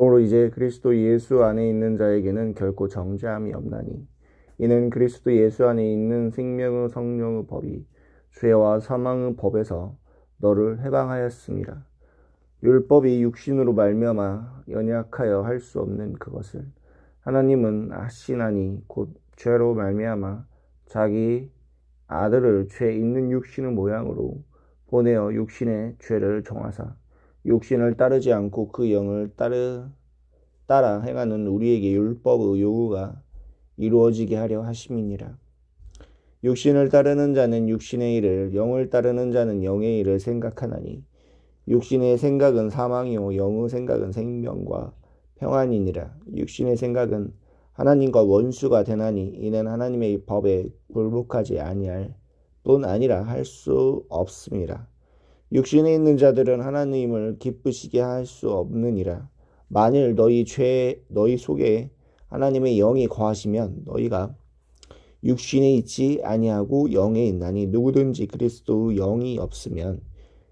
그러므로 이제 그리스도 예수 안에 있는 자에게는 결코 정죄함이 없나니 이는 그리스도 예수 안에 있는 생명의 성령의 법이 죄와 사망의 법에서 너를 해방하였습니다. 율법이 육신으로 말미암아 연약하여 할 수 없는 그것을 하나님은 하시나니 곧 죄로 말미암아 자기 아들을 죄 있는 육신의 모양으로 보내어 육신의 죄를 정하사 육신을 따르지 않고 그 영을 따라 행하는 우리에게 율법의 요구가 이루어지게 하려 하심이니라. 육신을 따르는 자는 육신의 일을, 영을 따르는 자는 영의 일을 생각하나니 육신의 생각은 사망이요 영의 생각은 생명과 평안이니라. 육신의 생각은 하나님과 원수가 되나니 이는 하나님의 법에 굴복하지 아니할 뿐 아니라 할 수 없음이라. 육신에 있는 자들은 하나님을 기쁘시게 할 수 없느니라. 만일 너희 속에 하나님의 영이 거하시면 너희가 육신에 있지 아니하고 영에 있나니 누구든지 그리스도의 영이 없으면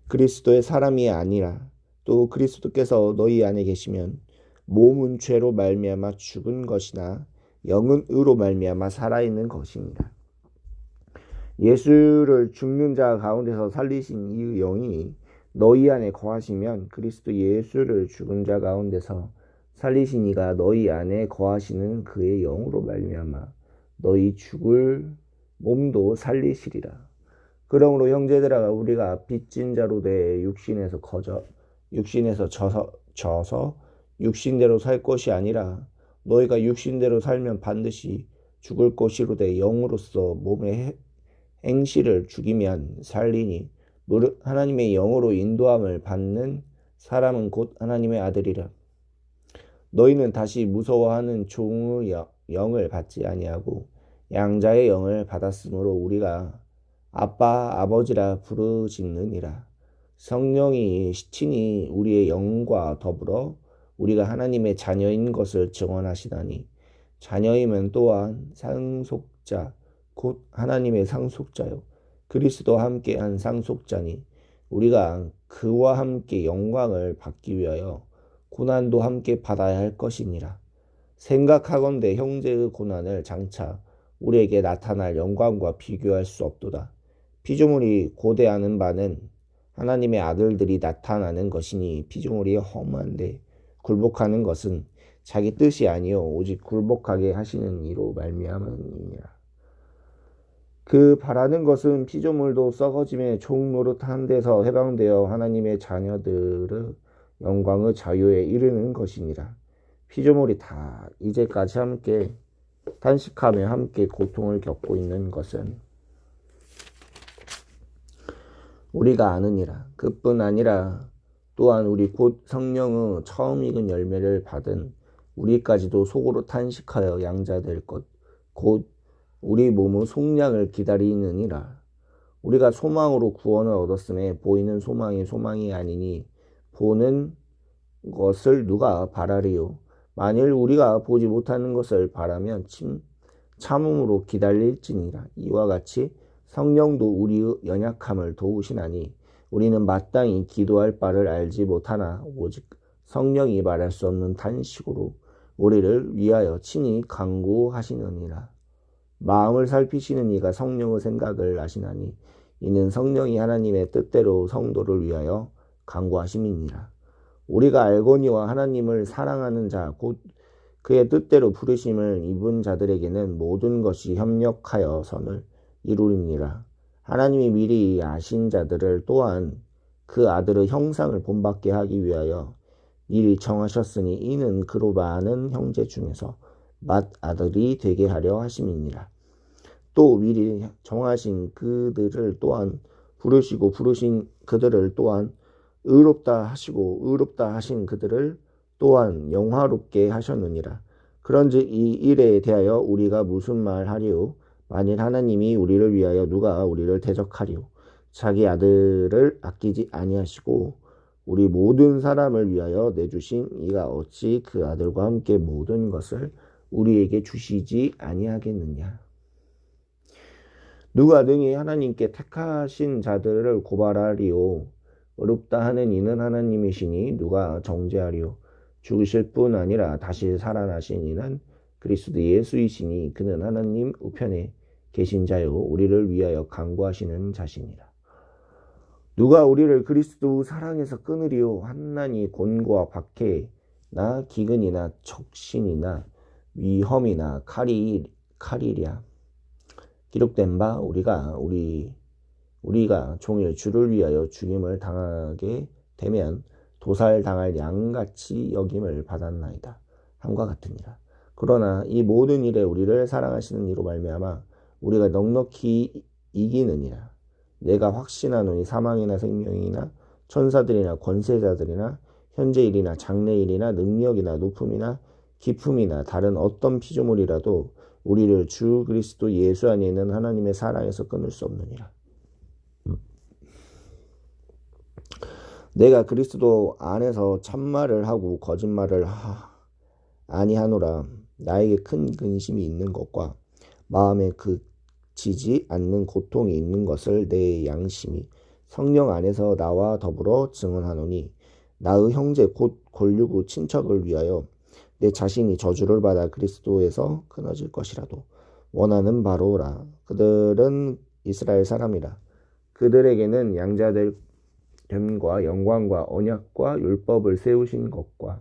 그리스도의 사람이 아니라. 또 그리스도께서 너희 안에 계시면 몸은 죄로 말미암아 죽은 것이나 영은 의로 말미암아 살아있는 것이니라. 예수를 죽는 자 가운데서 살리신 이 영이 너희 안에 거하시면 그리스도 예수를 죽은 자 가운데서 살리신 이가 너희 안에 거하시는 그의 영으로 말미암아 너희 죽을 몸도 살리시리라. 그러므로 형제들아 우리가 빚진 자로 돼 육신에서 져서 육신대로 살 것이 아니라 너희가 육신대로 살면 반드시 죽을 것이로되 영으로서 몸의 행실을 죽이면 살리니 하나님의 영으로 인도함을 받는 사람은 곧 하나님의 아들이라. 너희는 다시 무서워하는 종의 영을 받지 아니하고 양자의 영을 받았으므로 우리가 아빠 아버지라 부르짖느니라. 성령이 친히 우리의 영과 더불어 우리가 하나님의 자녀인 것을 증언하시다니 자녀임은 또한 상속자 곧 하나님의 상속자요 그리스도와 함께한 상속자니 우리가 그와 함께 영광을 받기 위하여 고난도 함께 받아야 할 것이니라. 생각하건대 형제의 고난을 장차 우리에게 나타날 영광과 비교할 수 없도다. 피조물이 고대하는 바는 하나님의 아들들이 나타나는 것이니 피조물이 험한데 굴복하는 것은 자기 뜻이 아니요 오직 굴복하게 하시는 이로 말미암음이니라. 그 바라는 것은 피조물도 썩어짐의 종노릇한 데서 해방되어 하나님의 자녀들의 영광의 자유에 이르는 것이니라. 피조물이 다 이제까지 함께 탄식하며 함께 고통을 겪고 있는 것은 우리가 아느니라. 그뿐 아니라 또한 우리 곧 성령의 처음 익은 열매를 받은 우리까지도 속으로 탄식하여 양자될 것 곧 우리 몸의 속량을 기다리느니라. 우리가 소망으로 구원을 얻었음에 보이는 소망이 소망이 아니니 보는 것을 누가 바라리요. 만일 우리가 보지 못하는 것을 바라면 참음으로 기다릴지니라. 이와 같이 성령도 우리의 연약함을 도우시나니 우리는 마땅히 기도할 바를 알지 못하나 오직 성령이 말할 수 없는 탄식으로 우리를 위하여 친히 간구하시느니라. 마음을 살피시는 이가 성령의 생각을 아시나니 이는 성령이 하나님의 뜻대로 성도를 위하여 간구하심이니라. 우리가 알거니와 하나님을 사랑하는 자 곧 그의 뜻대로 부르심을 입은 자들에게는 모든 것이 협력하여 선을 이루리니라. 하나님이 미리 아신 자들을 또한 그 아들의 형상을 본받게 하기 위하여 미리 정하셨으니 이는 그로 많은 형제 중에서 맏아들이 되게 하려 하심이니라. 또 미리 정하신 그들을 또한 부르시고 부르신 그들을 또한 의롭다 하시고 의롭다 하신 그들을 또한 영화롭게 하셨느니라. 그런즉 이 일에 대하여 우리가 무슨 말 하리요? 만일 하나님이 우리를 위하여 누가 우리를 대적하리요? 자기 아들을 아끼지 아니하시고 우리 모든 사람을 위하여 내주신 이가 어찌 그 아들과 함께 모든 것을 우리에게 주시지 아니하겠느냐. 누가 능히 하나님께 택하신 자들을 고발하리요? 어렵다 하는 이는 하나님이시니 누가 정죄하리요? 죽으실 뿐 아니라 다시 살아나신 이는 그리스도 예수이시니 그는 하나님 우편에 계신 자요 우리를 위하여 간구하시는 자시니라. 누가 우리를 그리스도 사랑에서 끊으리요? 한나니 곤고와 박해나 기근이나 척신이나 위험이나 칼이랴. 기록된 바 우리가 종일 주를 위하여 죽임을 당하게 되면 도살당할 양같이 여김을 받았나이다. 함과 같으니라. 그러나 이 모든 일에 우리를 사랑하시는 이로 말미암아 우리가 넉넉히 이기느니라. 내가 확신하노니 사망이나 생명이나 천사들이나 권세자들이나 현재일이나 장래일이나 능력이나 높음이나 깊음이나 다른 어떤 피조물이라도 우리를 주 그리스도 예수 안에 있는 하나님의 사랑에서 끊을 수 없느니라. 내가 그리스도 안에서 참말을 하고 거짓말을 아니하노라. 나에게 큰 근심이 있는 것과 마음에 그치지 않는 고통이 있는 것을 내 양심이 성령 안에서 나와 더불어 증언하노니 나의 형제 곧 골류고 친척을 위하여 내 자신이 저주를 받아 그리스도에서 끊어질 것이라도 원하는 바로라. 그들은 이스라엘 사람이라. 그들에게는 양자될 됨과 영광과 언약과 율법을 세우신 것과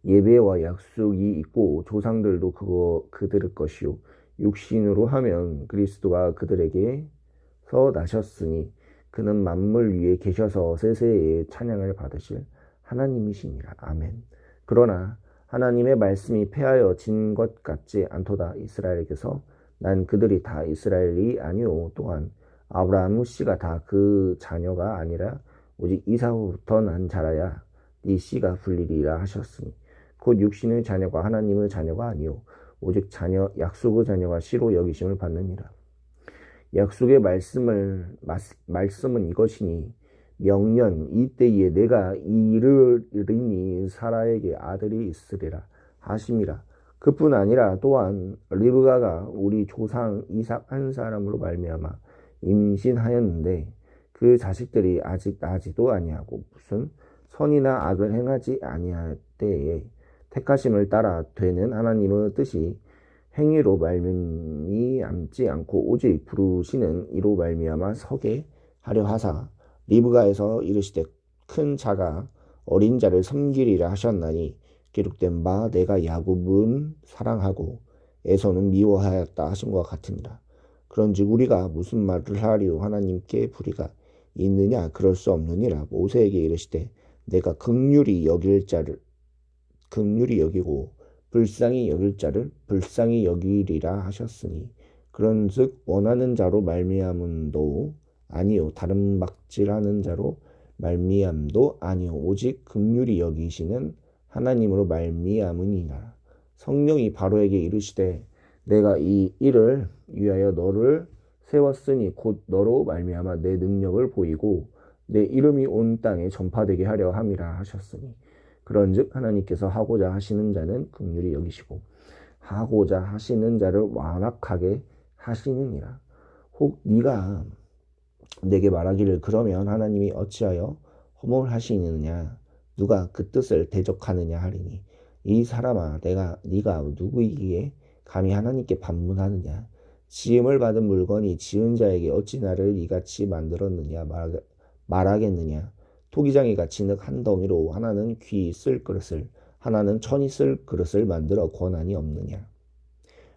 예배와 약속이 있고 조상들도 그들의 것이요 육신으로 하면 그리스도가 그들에게서 나셨으니 그는 만물 위에 계셔서 세세의 찬양을 받으실 하나님이시니라. 아멘. 그러나 하나님의 말씀이 패하여 진 것 같지 않도다. 이스라엘에게서 난 그들이 다 이스라엘이 아니오. 또한 아브라함의 씨가 다 그 자녀가 아니라 오직 이삭으로부터 난 자라야 네 씨가 불리리라 하셨으니 곧 육신의 자녀가 하나님의 자녀가 아니오 오직 약속의 자녀가 씨로 여기심을 받느니라. 약속의 말씀은 이것이니 명년 이때에 내가 이르리니 사라에게 아들이 있으리라 하심이라. 그뿐 아니라 또한 리브가가 우리 조상 이삭 한 사람으로 말미암아 임신하였는데 그 자식들이 아직 나지도 아니하고 무슨 선이나 악을 행하지 아니할 때에 택하심을 따라 되는 하나님의 뜻이 행위로 말미암지 않고 오직 부르시는 이로 말미암아 서게 하려 하사 리브가에서 이르시되 큰 자가 어린 자를 섬기리라 하셨나니 기록된 바 내가 야곱은 사랑하고 에서는 미워하였다 하심과 같으니라. 그런즉 우리가 무슨 말을 하리요? 하나님께 불의가 있느냐? 그럴 수 없느니라. 모세에게 이르시되 내가 긍휼히 여기고 불쌍히 여길 자를 불쌍히 여기리라 하셨으니 그런즉 원하는 자로 말미암음도 아니요 다른 막질하는 자로 말미암도 아니요 오직 긍휼히 여기시는 하나님으로 말미암으니라. 성령이 바로에게 이르시되 내가 이 일을 위하여 너를 세웠으니 곧 너로 말미암아 내 능력을 보이고 내 이름이 온 땅에 전파되게 하려 함이라 하셨으니 그런즉 하나님께서 하고자 하시는 자는 긍휼히 여기시고 하고자 하시는 자를 완악하게 하시느니라. 혹 네가 내게 말하기를 그러면 하나님이 어찌하여 허물하시느냐 누가 그 뜻을 대적하느냐 하리니 이 사람아 네가 누구이기에 감히 하나님께 반문하느냐 지음을 받은 물건이 지은 자에게 어찌 나를 이같이 만들었느냐 말하겠느냐 토기장이가 진흙 한 덩이로 하나는 귀 쓸 그릇을 하나는 천이 쓸 그릇을 만들어 권한이 없느냐.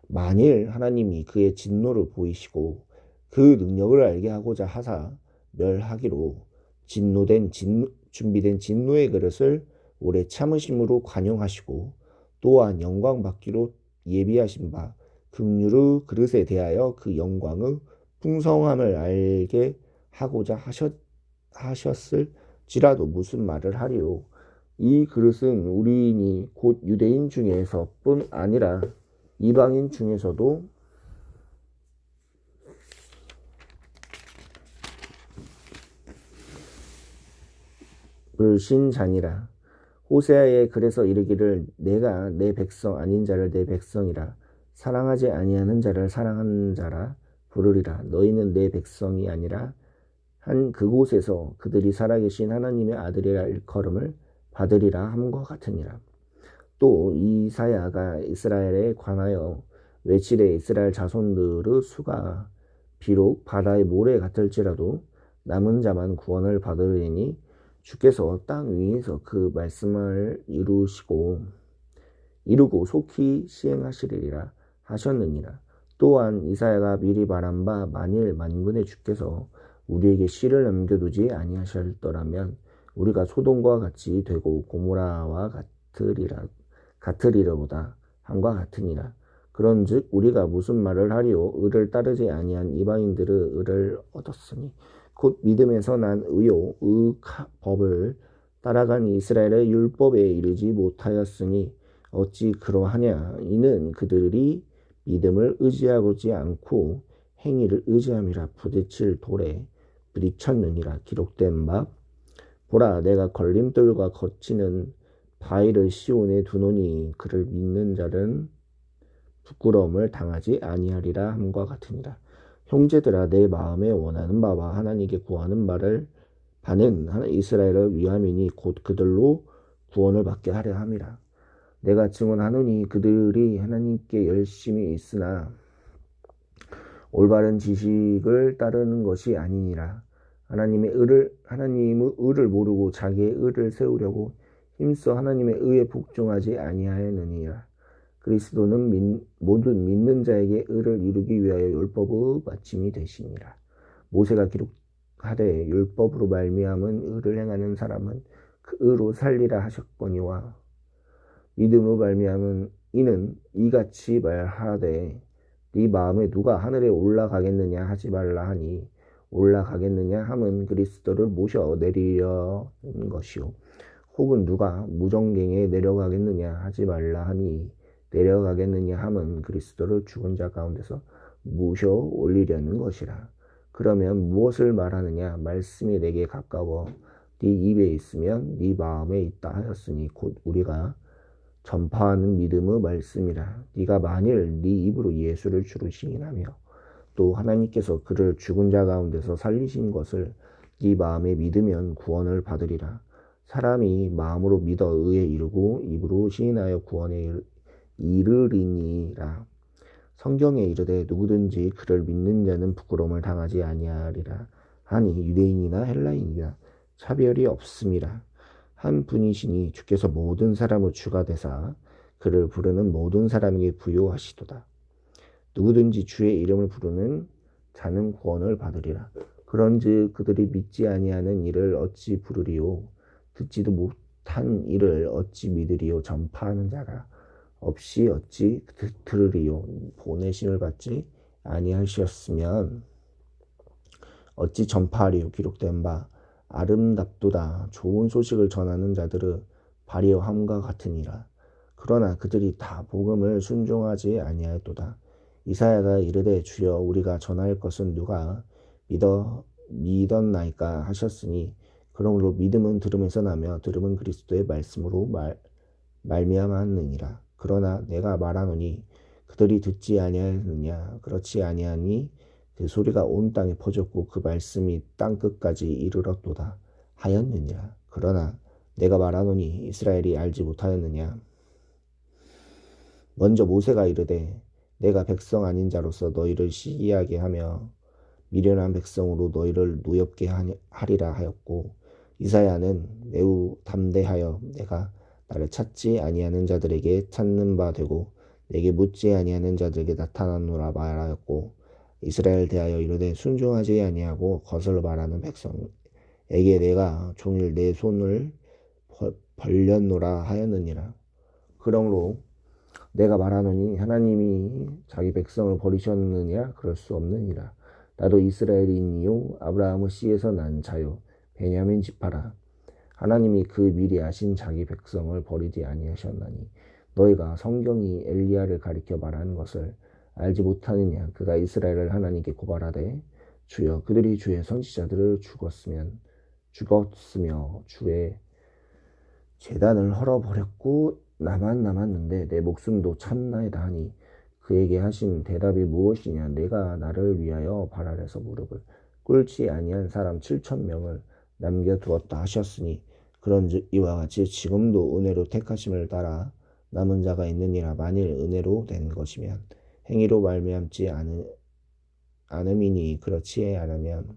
만일 하나님이 그의 진노를 보이시고 그 능력을 알게 하고자 하사 멸하기로 준비된 진노의 그릇을 오래 참으심으로 관용하시고 또한 영광 받기로 예비하신 바 긍휼의 그릇에 대하여 그 영광의 풍성함을 알게 하고자 하셨을지라도 무슨 말을 하리요. 이 그릇은 우리인이 곧 유대인 중에서뿐 아니라 이방인 중에서도 불신자니라. 호세아에 그래서 이르기를 내가 내 백성 아닌 자를 내 백성이라 사랑하지 아니하는 자를 사랑하는 자라 부르리라. 너희는 내 백성이 아니라 한 그곳에서 그들이 살아계신 하나님의 아들이라 일컬음을 받으리라 함과 같으니라. 또 이사야가 이스라엘에 관하여 외치되 이스라엘 자손들의 수가 비록 바다의 모래 같을지라도 남은 자만 구원을 받으리니 주께서 땅 위에서 그 말씀을 이루고 속히 시행하시리라 하셨느니라. 또한 이사야가 미리 말한 바 만일 만군의 주께서 우리에게 씨를 남겨두지 아니하셨더라면 우리가 소돔과 같이 되고 고모라와 같으리로다 함과 같으니라. 그런즉 우리가 무슨 말을 하리요? 의를 따르지 아니한 이방인들의 의를 얻었으니 곧 믿음에서 난 의요 법을 따라간 이스라엘의 율법에 이르지 못하였으니 어찌 그러하냐? 이는 그들이 믿음을 의지하지 않고 행위를 의지함이라. 부딪힐 돌에 부딪혔느니라. 기록된 바 보라, 내가 걸림돌과 거치는 바위를 시온에 두노니 그를 믿는 자는 부끄러움을 당하지 아니하리라 함과 같으니라. 형제들아, 내 마음에 원하는 바와 하나님께 구하는 바는 이스라엘을 위함이니 곧 그들로 구원을 받게 하려 함이라. 내가 증언하노니 그들이 하나님께 열심히 있으나 올바른 지식을 따르는 것이 아니니라. 하나님의 의를 모르고 자기의 의를 세우려고 힘써 하나님의 의에 복종하지 아니하였느니라. 그리스도는 모든 믿는 자에게 의를 이루기 위하여 율법의 마침이 되시니라. 모세가 기록하되 율법으로 말미암은 의를 행하는 사람은 그 의로 살리라 하셨거니와 믿음으로 말미암은 이는 이같이 말하되 네 마음에 누가 하늘에 올라가겠느냐 하지 말라 하니 올라가겠느냐 함은 그리스도를 모셔 내리려는 것이요 혹은 누가 무정갱에 내려가겠느냐 하지 말라 하니 내려가겠느냐 함은 그리스도를 죽은 자 가운데서 모셔 올리려는 것이라. 그러면 무엇을 말하느냐? 말씀이 내게 가까워 네 입에 있으면 네 마음에 있다 하였으니 곧 우리가 전파하는 믿음의 말씀이라. 네가 만일 네 입으로 예수를 주로 시인하며 또 하나님께서 그를 죽은 자 가운데서 살리신 것을 네 마음에 믿으면 구원을 받으리라. 사람이 마음으로 믿어 의에 이르고 입으로 시인하여 구원에 이르리니라. 성경에 이르되 누구든지 그를 믿는 자는 부끄러움을 당하지 아니하리라 하니 유대인이나 헬라인이나 차별이 없음이라. 한 분이시니 주께서 모든 사람의 주가 되사 그를 부르는 모든 사람에게 부요하시도다. 누구든지 주의 이름을 부르는 자는 구원을 받으리라. 그런즉 그들이 믿지 아니하는 일을 어찌 부르리요? 듣지도 못한 일을 어찌 믿으리요? 전파하는 자가 없이 어찌 들으리요? 보내심을 받지 아니하셨으면 어찌 전파하리요? 기록된 바 아름답도다. 좋은 소식을 전하는 자들의 발효함과 같으니라. 그러나 그들이 다 복음을 순종하지 아니하였도다. 이사야가 이르되 주여 우리가 전할 것은 누가 믿었나이까 하셨으니 그러므로 믿음은 들음에서 나며 들음은 그리스도의 말씀으로 말미암았느니라. 그러나 내가 말하노니 그들이 듣지 아니하였느냐? 그렇지 아니하니 그 소리가 온 땅에 퍼졌고 그 말씀이 땅 끝까지 이르렀도다 하였느니라. 그러나 내가 말하노니 이스라엘이 알지 못하였느냐? 먼저 모세가 이르되 내가 백성 아닌 자로서 너희를 시기하게 하며 미련한 백성으로 너희를 노엽게 하리라 하였고 이사야는 매우 담대하여 내가 나를 찾지 아니하는 자들에게 찾는 바 되고 내게 묻지 아니하는 자들에게 나타나노라 말하였고 이스라엘 대하여 이르되 순종하지 아니하고 거슬러 말하는 백성에게 내가 종일 내 손을 벌렸노라 하였느니라. 그러므로 내가 말하노니 하나님이 자기 백성을 버리셨느냐? 그럴 수 없느니라. 나도 이스라엘인이요 아브라함의 씨에서 난 자요 베냐민 지파라. 하나님이 그 미리 아신 자기 백성을 버리지 아니하셨나니 너희가 성경이 엘리야를 가리켜 말하는 것을 알지 못하느냐? 그가 이스라엘을 하나님께 고발하되 주여 그들이 주의 선지자들을 죽었으며 주의 제단을 헐어버렸고 나만 남았는데 내 목숨도 참나이다 하니 그에게 하신 대답이 무엇이냐? 내가 나를 위하여 바랄에서 무릎을 꿇지 아니한 사람 7,000명을 남겨두었다 하셨으니 그런즉 이와 같이 지금도 은혜로 택하심을 따라 남은 자가 있느니라. 만일 은혜로 된 것이면 행위로 말미암지 않음이니 그렇지 않으면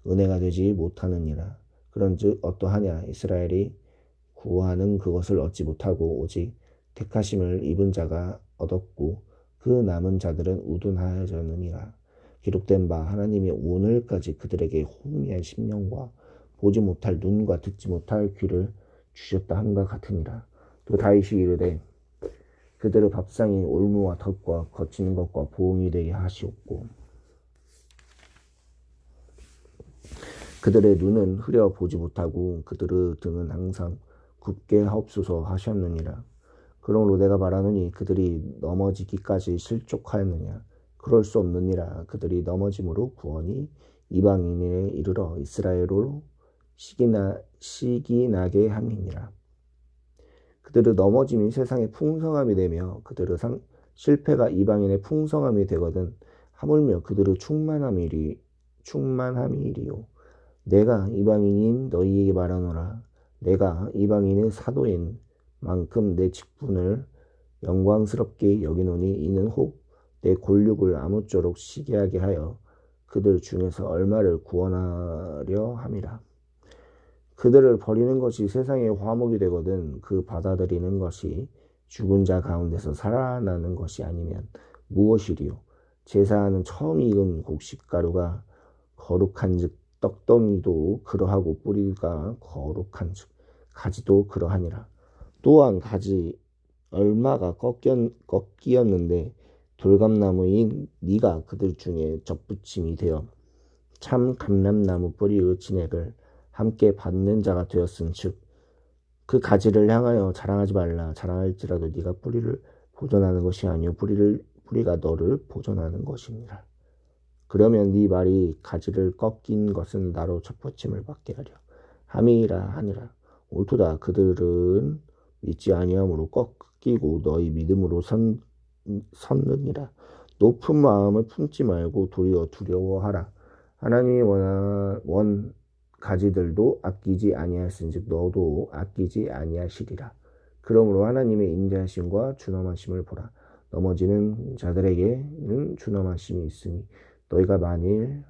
은혜가 되지 못하느니라. 그런즉 어떠하냐? 이스라엘이 구하는 그것을 얻지 못하고 오직 택하심을 입은 자가 얻었고 그 남은 자들은 우둔하여졌느니라. 기록된 바 하나님이 오늘까지 그들에게 호미한 심령과 보지 못할 눈과 듣지 못할 귀를 주셨다 함과 같으니라. 또 다윗이 이르되 그들의 밥상이 올무와 덫과 거치는 것과 보응이 되게 하시옵고 그들의 눈은 흐려 보지 못하고 그들의 등은 항상 굽게 하옵소서 하셨느니라. 그러므로 내가 말하노니 그들이 넘어지기까지 실족하였느냐? 그럴 수 없느니라. 그들이 넘어짐으로 구원이 이방인에 이르러 이스라엘로 시기나게 함이니라. 그들의 넘어짐이 세상의 풍성함이 되며 그들의 실패가 이방인의 풍성함이 되거든 하물며 그들의 충만함이리요. 내가 이방인인 너희에게 말하노라. 내가 이방인의 사도인 만큼 내 직분을 영광스럽게 여기노니 이는 혹 내 골육을 아무쪼록 시기하게 하여 그들 중에서 얼마를 구원하려 함이라. 그들을 버리는 것이 세상의 화목이 되거든 그 받아들이는 것이 죽은 자 가운데서 살아나는 것이 아니면 무엇이리요. 제사하는 처음 익은 곡식가루가 거룩한즉 떡덩이도 그러하고 뿌리가 거룩한즉 가지도 그러하니라. 또한 가지 얼마가 꺾이었는데 돌감나무인 네가 그들 중에 접붙임이 되어 참 감람나무 뿌리의 진액을 함께 받는 자가 되었은즉 그 가지를 향하여 자랑하지 말라. 자랑할지라도 네가 뿌리를 보존하는 것이 아니요 뿌리가 너를 보존하는 것이니라. 그러면 네 말이 가지를 꺾인 것은 나로 접붙임을 받게 하려 함이라 하니라. 옳도다. 그들은 믿지 아니함으로 꺾이고 너희 믿음으로 섰느니라. 높은 마음을 품지 말고 도리어 두려워하라. 하나님이 원 가지들도 아끼지 아니하신즉 너도 아끼지 아니하시리라. 그러므로 하나님의 인자하심과 준엄하심을 보라. 넘어지는 자들에게는 준엄하심이 있으니 너희가 만일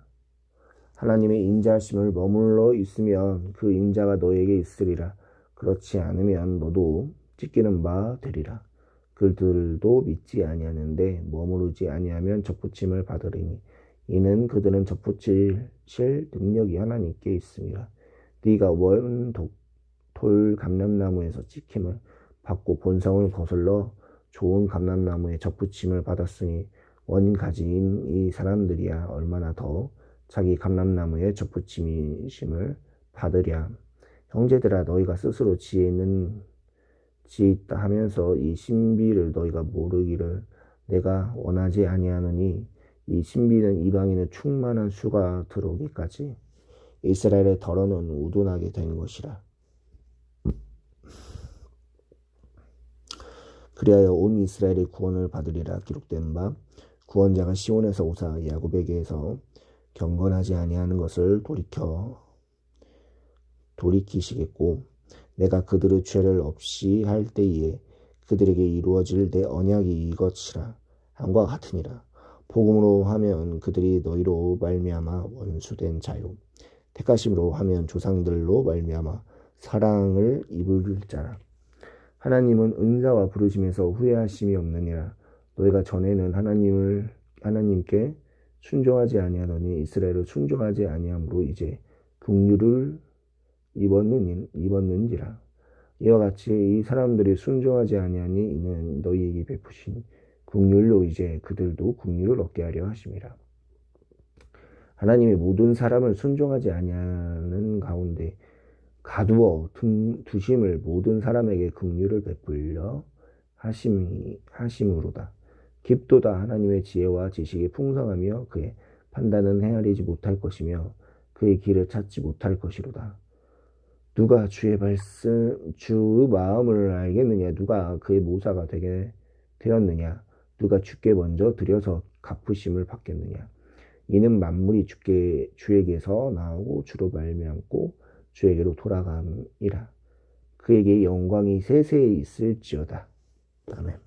하나님의 인자하심을 머물러 있으면 그 인자가 너에게 있으리라. 그렇지 않으면 너도 찢기는 바 되리라. 그들도 믿지 아니하는데 머무르지 아니하면 접붙임을 받으리니 이는 그들은 접붙이실 능력이 하나님께 있습니다. 네가 돌 감람나무에서 찍힘을 받고 본성을 거슬러 좋은 감람나무에 접붙임을 받았으니 원가지인 이 사람들이야 얼마나 더 자기 감람나무에 접붙임이심을 받으랴. 형제들아 너희가 스스로 지혜 있다 하면서 이 신비를 너희가 모르기를 내가 원하지 아니하노니 이 신비는 이방인의 충만한 수가 들어오기까지 이스라엘의 덜어는 우둔하게 된 것이라. 그리하여 온 이스라엘이 구원을 받으리라. 기록된 바 구원자가 시온에서 오사 야곱에게서 경건하지 아니하는 것을 돌이키시겠고 내가 그들의 죄를 없이 할 때에 그들에게 이루어질 내 언약이 이것이라 함과 같으니라. 복음으로 하면 그들이 너희로 말미암아 원수된 자요 택하심으로 하면 조상들로 말미암아 사랑을 입을 자라. 하나님은 은사와 부르심에서 후회하심이 없느니라. 너희가 전에는 하나님께 순종하지 아니하더니 이스라엘을 순종하지 아니함으로 이제 긍휼을 입었는지라. 이와 같이 이 사람들이 순종하지 아니하니 이는 너희에게 베푸신 긍휼로 이제 그들도 긍휼을 얻게 하려 하심이라. 하나님이 모든 사람을 순종하지 아니하는 가운데 가두어 두심을 모든 사람에게 긍휼을 베풀려 하심으로다. 깊도다. 하나님의 지혜와 지식이 풍성하며 그의 판단은 헤아리지 못할 것이며 그의 길을 찾지 못할 것이로다. 누가 주의 마음을 알겠느냐? 누가 그의 모사가 되게 되었느냐? 누가 주께 먼저 드려서 갚으심을 받겠느냐? 이는 만물이 주에게서 나오고 주로 말미암고 주에게로 돌아감이라. 그에게 영광이 세세히 있을지어다. 아멘.